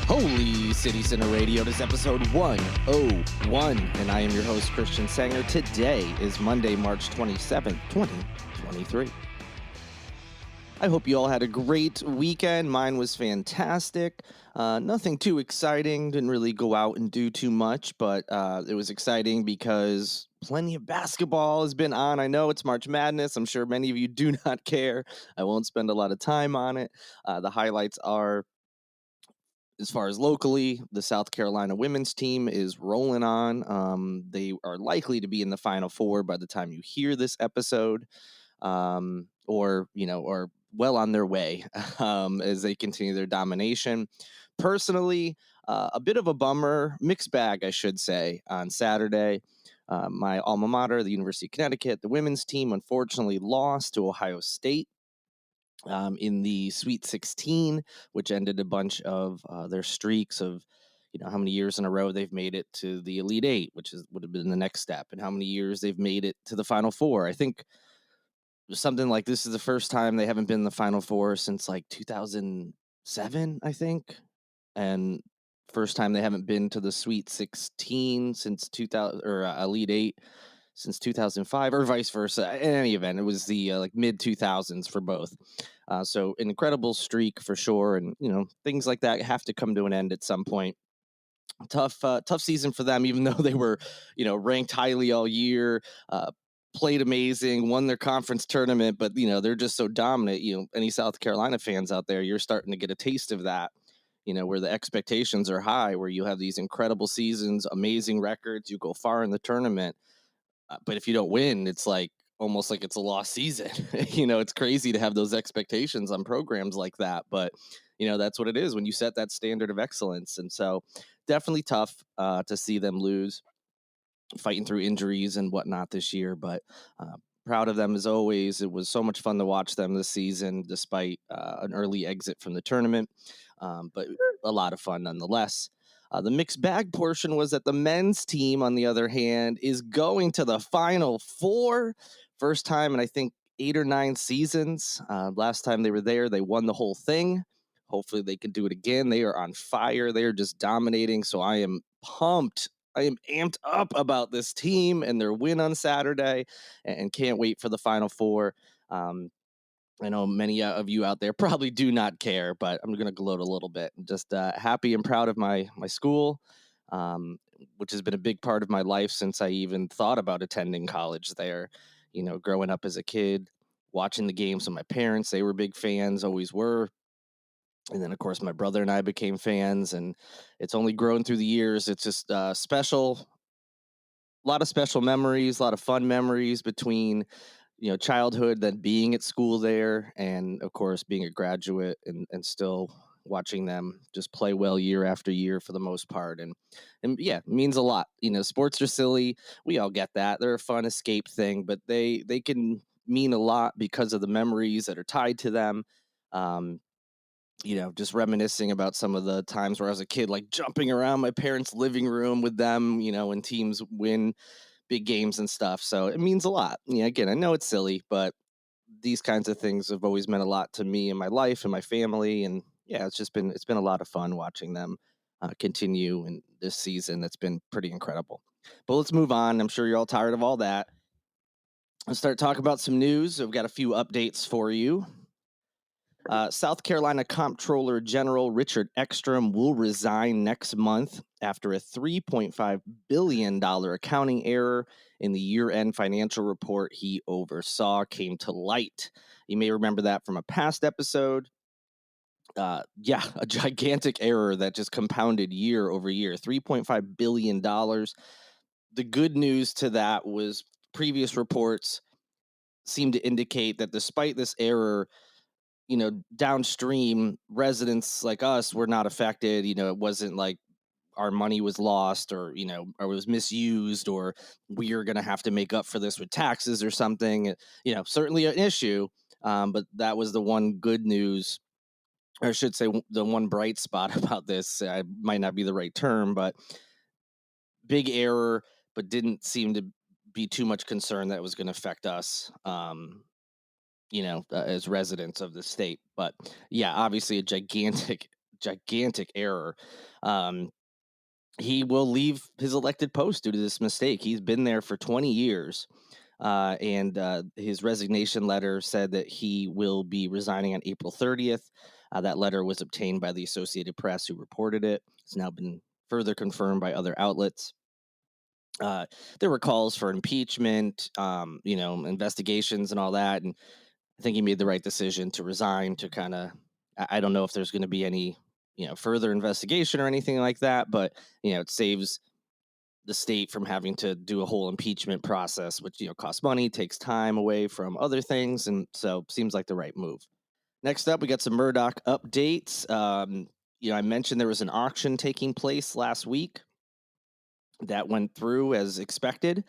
Holy City Center Radio. This is episode 101, and I am your host, Christian Sanger. Today is Monday, March 27th, 2023. I hope you all had a great weekend. Mine was fantastic. Nothing too exciting. Didn't really go out and do too much, but it was exciting because plenty of basketball has been on. I know it's March Madness. I'm sure many of you do not care. I won't spend a lot of time on it. The highlights are, as far as locally, the South Carolina women's team is rolling on. They are likely to be in the Final Four by the time you hear this episode, or well on their way as they continue their domination. Personally, a bit of a bummer, mixed bag, I should say, on Saturday. My alma mater, the University of Connecticut, the women's team, unfortunately lost to Ohio State in the Sweet 16, which ended a bunch of their streaks of, how many years in a row they've made it to the Elite Eight, which would have been the next step, and how many years they've made it to the Final Four. I think something like this is the first time they haven't been in the Final Four since like 2007, I think, and first time they haven't been to the Sweet 16 since 2000, or Elite Eight since 2005, or vice versa. In any event, it was the mid 2000s for both. So an incredible streak for sure, and things like that have to come to an end at some point. Tough season for them, even though they were ranked highly all year. Played amazing, won their conference tournament, but they're just so dominant. Any South Carolina fans out there, you're starting to get a taste of that. Where the expectations are high, where you have these incredible seasons, amazing records, you go far in the tournament. But if you don't win, it's like almost like it's a lost season. It's crazy to have those expectations on programs like that. But, that's what it is when you set that standard of excellence. And so definitely tough to see them lose, fighting through injuries and whatnot this year. But proud of them as always. It was so much fun to watch them this season, despite an early exit from the tournament. But a lot of fun nonetheless. The mixed bag portion was that the men's team, on the other hand, is going to the Final Four. First time in, I think, 8 or 9 seasons. Last time they were there, they won the whole thing. Hopefully they can do it again. They are on fire. They are just dominating. So I am pumped. I am amped up about this team and their win on Saturday, and can't wait for the Final Four. I know many of you out there probably do not care, but I'm going to gloat a little bit. I'm just happy and proud of my school, which has been a big part of my life since I even thought about attending college there. Growing up as a kid, watching the games with my parents, they were big fans, always were. And then, of course, my brother and I became fans, and it's only grown through the years. It's just special. A lot of special memories, a lot of fun memories between childhood, then being at school there, and of course being a graduate, and still watching them just play well year after year for the most part. And yeah, it means a lot. Sports are silly. We all get that. They're a fun escape thing, but they can mean a lot because of the memories that are tied to them. Just reminiscing about some of the times where I was a kid, like jumping around my parents' living room with them, when teams win big games and stuff. So it means a lot. Again, I know it's silly, but these kinds of things have always meant a lot to me and my life and my family. And yeah, it's been a lot of fun watching them continue in this season. That's been pretty incredible. But let's move on. I'm sure you're all tired of all that. Let's start talking about some news. I've got a few updates for you. South Carolina Comptroller General Richard Ekstrom will resign next month after a $3.5 billion accounting error in the year-end financial report he oversaw came to light. You may remember that from a past episode. A gigantic error that just compounded year over year, $3.5 billion. The good news to that was previous reports seem to indicate that despite this error, downstream residents like us were not affected. It wasn't like our money was lost or was misused, or we are going to have to make up for this with taxes or something. Certainly an issue. But that was the one good news, or I should say the one bright spot about this. Might not be the right term, but big error, but didn't seem to be too much concern that it was going to affect us. As residents of the state. But yeah, obviously a gigantic gigantic error. Um, he will leave his elected post due to this mistake. He's been there for 20 years. And his resignation letter said that he will be resigning on April 30th. That letter was obtained by the Associated Press, who reported it. It's now been further confirmed by other outlets. There were calls for impeachment, investigations and all that. And I think he made the right decision to resign to kind of, I don't know if there's going to be any, further investigation or anything like that, but, it saves the state from having to do a whole impeachment process, which, costs money, takes time away from other things. And so seems like the right move. Next up, we got some Murdaugh updates. I mentioned there was an auction taking place last week that went through as expected.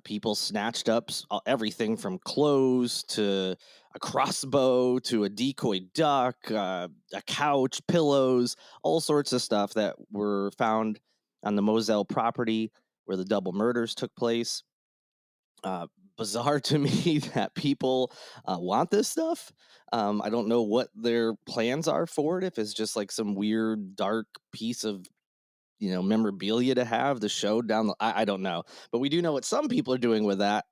People snatched up everything from clothes to a crossbow to a decoy duck, a couch, pillows, all sorts of stuff that were found on the Moselle property where the double murders took place. Uh, Bizarre to me that people want this stuff. I don't know what their plans are for it. If it's just like some weird, dark piece of memorabilia to have the show down the I don't know, but we do know what some people are doing with that.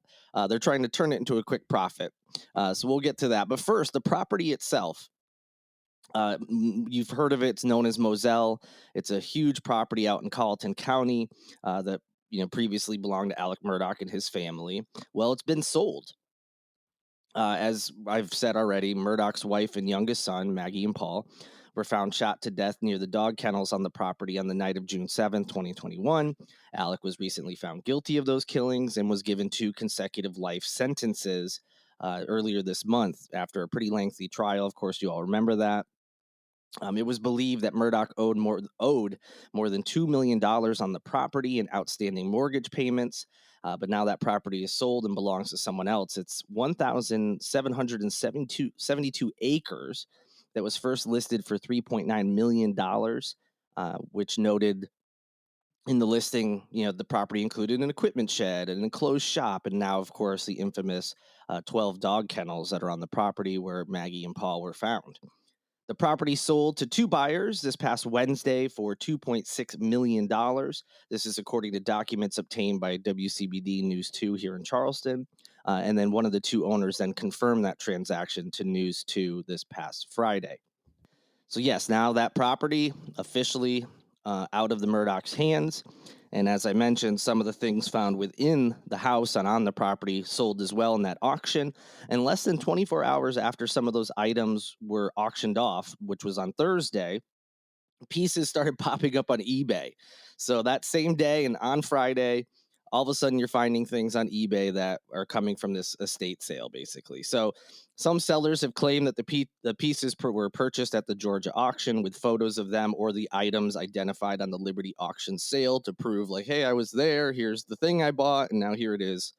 They're trying to turn it into a quick profit. So we'll get to that, but first, the property itself. You've heard of it. It's known as Moselle. It's a huge property out in Colleton County that previously belonged to Alec Murdaugh and his family. Well, it's been sold. As I've said already, Murdaugh's wife and youngest son, Maggie and Paul, were found shot to death near the dog kennels on the property on the night of June 7th, 2021. Alec was recently found guilty of those killings and was given 2 consecutive life sentences earlier this month after a pretty lengthy trial. Of course, you all remember that. It was believed that Murdaugh owed more than $2 million on the property and outstanding mortgage payments. But now that property is sold and belongs to someone else. It's 1,772 acres that was first listed for $3.9 million, which noted in the listing, the property included an equipment shed, an enclosed shop, and now, of course, the infamous 12 dog kennels that are on the property where Maggie and Paul were found. The property sold to 2 buyers this past Wednesday for $2.6 million. This is according to documents obtained by WCBD News 2 here in Charleston. And then one of the 2 owners then confirmed that transaction to News 2 this past Friday. So yes, now that property officially out of the Murdaugh's hands. And as I mentioned, some of the things found within the house and on the property sold as well in that auction. And less than 24 hours after some of those items were auctioned off, which was on Thursday, pieces started popping up on eBay. So that same day and on Friday, all of a sudden you're finding things on eBay that are coming from this estate sale, basically. So some sellers have claimed that the pieces were purchased at the Georgia auction with photos of them or the items identified on the Liberty auction sale to prove like, hey, I was there, here's the thing I bought, and now here it is.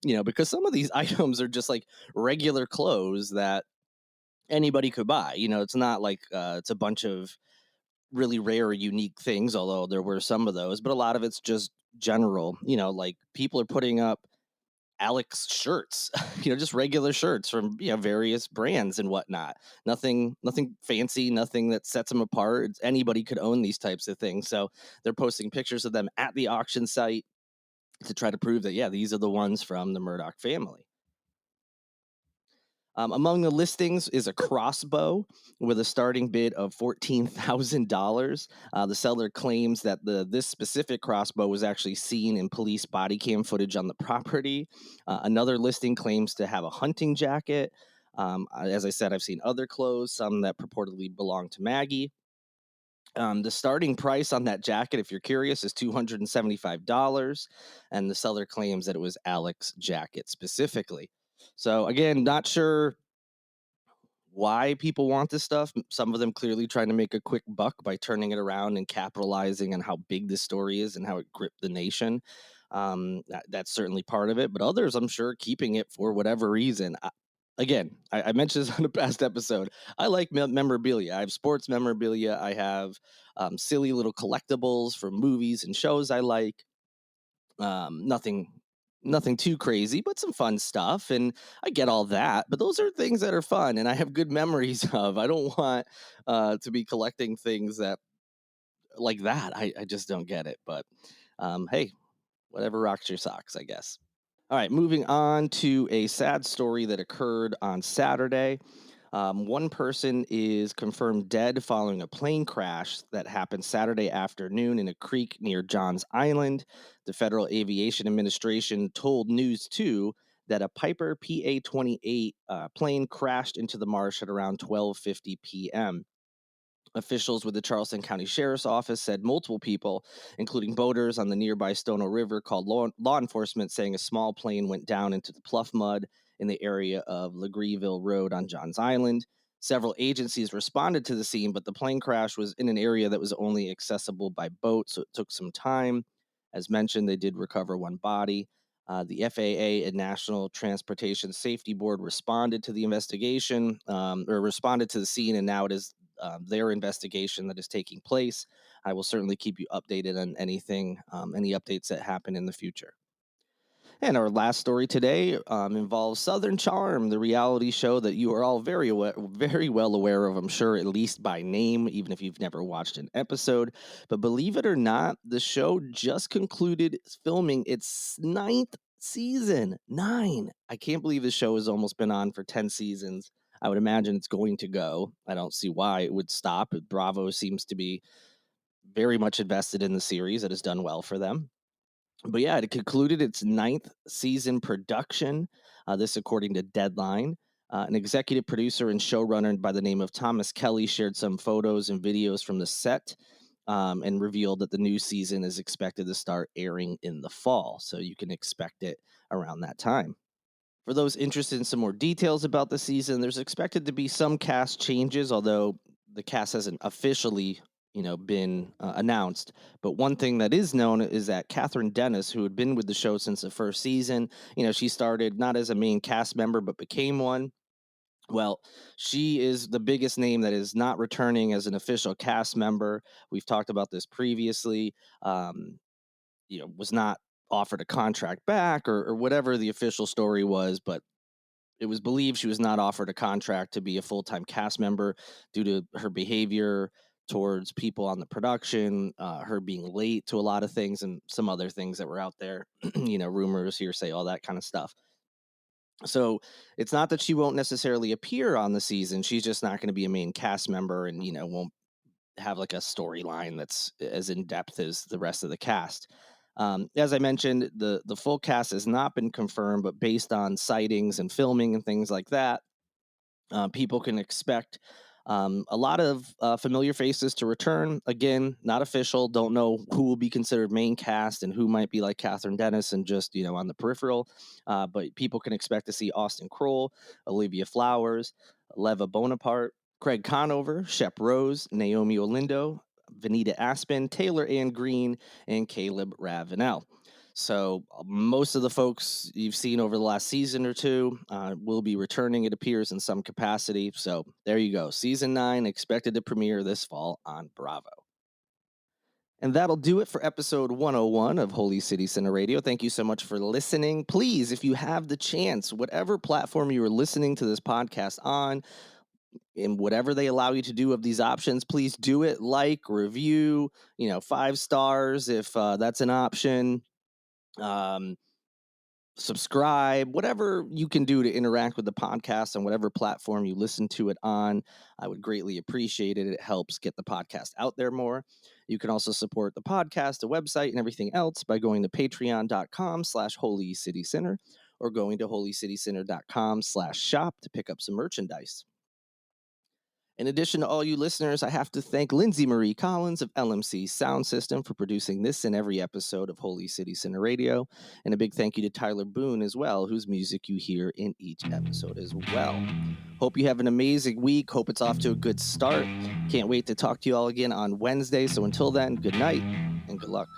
Because some of these items are just like regular clothes that anybody could buy. It's not like it's a bunch of really rare or unique things, although there were some of those, but a lot of it's just general, like people are putting up Alex shirts, just regular shirts from, various brands and whatnot. Nothing fancy, nothing that sets them apart. Anybody could own these types of things. So they're posting pictures of them at the auction site to try to prove that, yeah, these are the ones from the Murdaugh family. Among the listings is a crossbow with a starting bid of $14,000. The seller claims that this specific crossbow was actually seen in police body cam footage on the property. Another listing claims to have a hunting jacket. As I said, I've seen other clothes, some that purportedly belong to Maggie. The starting price on that jacket, if you're curious, is $275, and the seller claims that it was Alex's jacket specifically. So again, not sure why people want this stuff. Some of them clearly trying to make a quick buck by turning it around and capitalizing on how big this story is and how it gripped the nation. That's certainly part of it, but others, I'm sure, keeping it for whatever reason. I mentioned this on a past episode. I like memorabilia. I have sports memorabilia. I have silly little collectibles from movies and shows I like. Nothing Nothing too crazy, but some fun stuff. And I get all that. But those are things that are fun and I have good memories of. I don't want to be collecting things that like that. I just don't get it. But hey, whatever rocks your socks, I guess. All right, moving on to a sad story that occurred on Saturday. One person is confirmed dead following a plane crash that happened Saturday afternoon in a creek near Johns Island. The Federal Aviation Administration told News 2 that a Piper PA-28 plane crashed into the marsh at around 12:50 p.m. Officials with the Charleston County Sheriff's Office said multiple people, including boaters on the nearby Stono River, called law enforcement, saying a small plane went down into the pluff mud in the area of Legreeville Road on Johns Island. Several agencies responded to the scene, but the plane crash was in an area that was only accessible by boat, so it took some time. As mentioned, they did recover one body. The FAA and National Transportation Safety Board responded to the investigation, or responded to the scene, and now it is their investigation that is taking place. I will certainly keep you updated on anything, any updates that happen in the future. And our last story today involves Southern Charm, the reality show that you are all very well aware of, I'm sure, at least by name, even if you've never watched an episode. But believe it or not, the show just concluded filming its ninth season. Nine. I can't believe the show has almost been on for 10 seasons. I would imagine it's going to go. I don't see why it would stop. Bravo seems to be very much invested in the series. It has done well for them. But yeah, it concluded its ninth season production. This, according to Deadline. An executive producer and showrunner by the name of Thomas Kelly shared some photos and videos from the set and revealed that the new season is expected to start airing in the fall. So you can expect it around that time. For those interested in some more details about the season, there's expected to be some cast changes, although the cast hasn't officially, been announced. But one thing that is known is that Catherine Dennis, who had been with the show since the first season, she started not as a main cast member, but became one. Well, she is the biggest name that is not returning as an official cast member. We've talked about this previously. Was not offered a contract back or whatever the official story was, but it was believed she was not offered a contract to be a full-time cast member due to her behavior towards people on the production, her being late to a lot of things and some other things that were out there, rumors, hearsay, all that kind of stuff. So it's not that she won't necessarily appear on the season. She's just not going to be a main cast member and, won't have like a storyline that's as in depth as the rest of the cast. As I mentioned, the full cast has not been confirmed, but based on sightings and filming and things like that, people can expect a lot of familiar faces to return. Again, not official. Don't know who will be considered main cast and who might be like Catherine Dennis and just, on the peripheral. But people can expect to see Austin Kroll, Olivia Flowers, Leva Bonaparte, Craig Conover, Shep Rose, Naomi Olindo, Vanita Aspen, Taylor Ann Green, and Caleb Ravenel. So most of the folks you've seen over the last season or two will be returning, it appears, in some capacity. So there you go. Season 9 expected to premiere this fall on Bravo. And that'll do it for episode 101 of Holy City Center Radio. Thank you so much for listening. Please, if you have the chance, whatever platform you are listening to this podcast on, and whatever they allow you to do of these options, please do it. Like, review, 5 stars if that's an option. Subscribe, whatever you can do to interact with the podcast on whatever platform you listen to it on. I would greatly appreciate it. It helps get the podcast out there more. You can also support the podcast, the website, and everything else by going to patreon.com/Holy City Center or going to holycitycenter.com/shop to pick up some merchandise. In addition to all you listeners, I have to thank Lindsay Marie Collins of LMC Sound System for producing this and every episode of Holy City Center Radio. And a big thank you to Tyler Boone as well, whose music you hear in each episode as well. Hope you have an amazing week. Hope it's off to a good start. Can't wait to talk to you all again on Wednesday. So until then, good night and good luck.